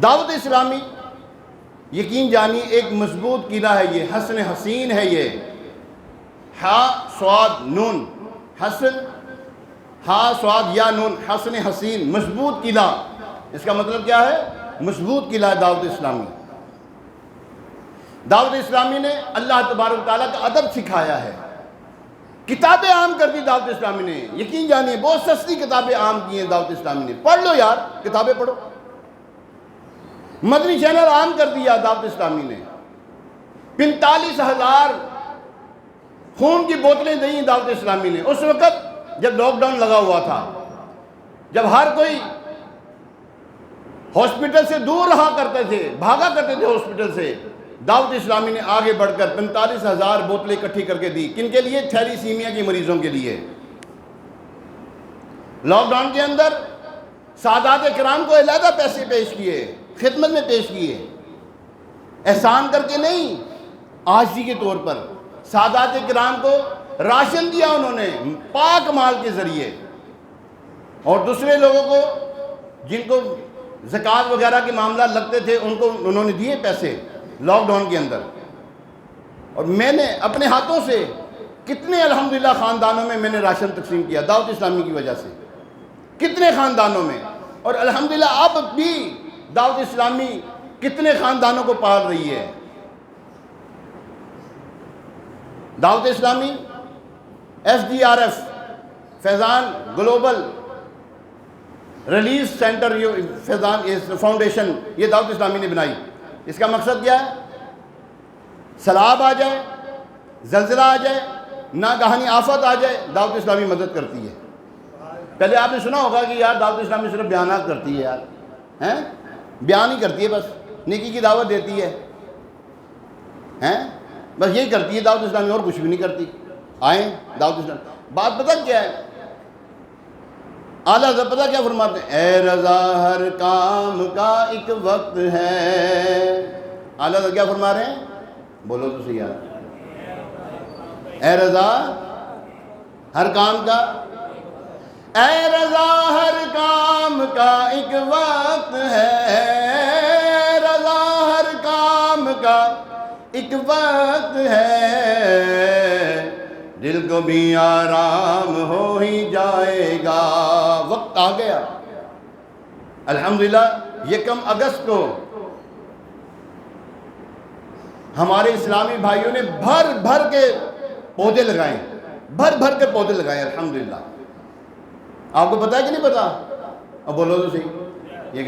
دعوت اسلامی یقین جانی ایک مضبوط قلعہ ہے، یہ حسن حسین ہے، یہ ہا صاد نون، حسن ہا صاد یا نون، حسن حسین، مضبوط قلعہ۔ اس کا مطلب کیا ہے؟ مضبوط قلعہ ہے دعوت اسلامی۔ دعوت اسلامی نے اللہ تبارک و تعالیٰ کا ادب سکھایا ہے، کتابیں عام کر دی دعوت اسلامی نے، یقین جانیے بہت سستی کتابیں عام کی ہیں دعوت اسلامی نے، پڑھ لو یار، کتابیں پڑھو۔ مدنی چینل عام کر دیا دعوت اسلامی نے، 45,000 خون کی بوتلیں دیں دعوت اسلامی نے اس وقت جب لاک ڈاؤن لگا ہوا تھا، جب ہر کوئی ہاسپٹل سے دور رہا کرتے تھے، بھاگا کرتے تھے ہاسپٹل سے، دعوت اسلامی نے آگے بڑھ کر 45,000 بوتلیں اکٹھی کر کے دی۔ کن کے لیے؟ تھیلیسیمیا کے مریضوں کے لیے۔ لاک ڈاؤن کے اندر سادات کرام کو علیحدہ پیسے پیش کیے، خدمت میں پیش کیے، احسان کر کے نہیں، عاجزی کے طور پر سادات کرام کو راشن دیا انہوں نے پاک مال کے ذریعے، اور دوسرے لوگوں کو جن کو زکوٰۃ وغیرہ کے معاملات لگتے تھے ان کو انہوں نے دیے پیسے لاک ڈاؤن کے اندر۔ اور میں نے اپنے ہاتھوں سے کتنے الحمدللہ خاندانوں میں نے راشن تقسیم کیا دعوت اسلامی کی وجہ سے، کتنے خاندانوں میں، اور الحمدللہ اب بھی دعوت اسلامی کتنے خاندانوں کو پال رہی ہے۔ دعوت اسلامی SDRF فیضان گلوبل ریلیز سینٹر، فیضان فاؤنڈیشن، یہ دعوت اسلامی نے بنائی۔ اس کا مقصد کیا ہے؟ سیلاب آ جائے، زلزلہ آ جائے، ناگہانی آفت آ جائے، دعوت اسلامی مدد کرتی ہے۔ پہلے آپ نے سنا ہوگا کہ یار دعوت اسلامی صرف بیانات کرتی ہے، یار بیان ہی کرتی ہے، بس نیکی کی دعوت دیتی ہے، بس یہی کرتی ہے دعوت اسلامی، اور کچھ بھی نہیں کرتی۔ آئیں دعوت اسلامی، بات پتہ کیا ہے؟ اعلیٰ حضرت پتہ کیا فرماتے ہیں؟ اے رضا ہر کام کا ایک وقت ہے۔ اعلیٰ حضرت کیا فرما رہے ہیں؟ بولو تو صحیح یار۔ اے رضا ہر کام کا، اے رضا ہر کام کا ایک وقت ہے، رضا ہر کام کا ایک وقت ہے، دل کو بھی آرام ہو ہی جائے گا۔ وقت آ گیا۔ الحمدللہ 1 اگست کو ہمارے اسلامی بھائیوں نے بھر بھر کے پودے لگائے، بھر بھر کے پودے لگائے الحمدللہ۔ آپ کو پتہ ہے کہ نہیں پتہ؟ اب بولو تو صحیح۔ یہ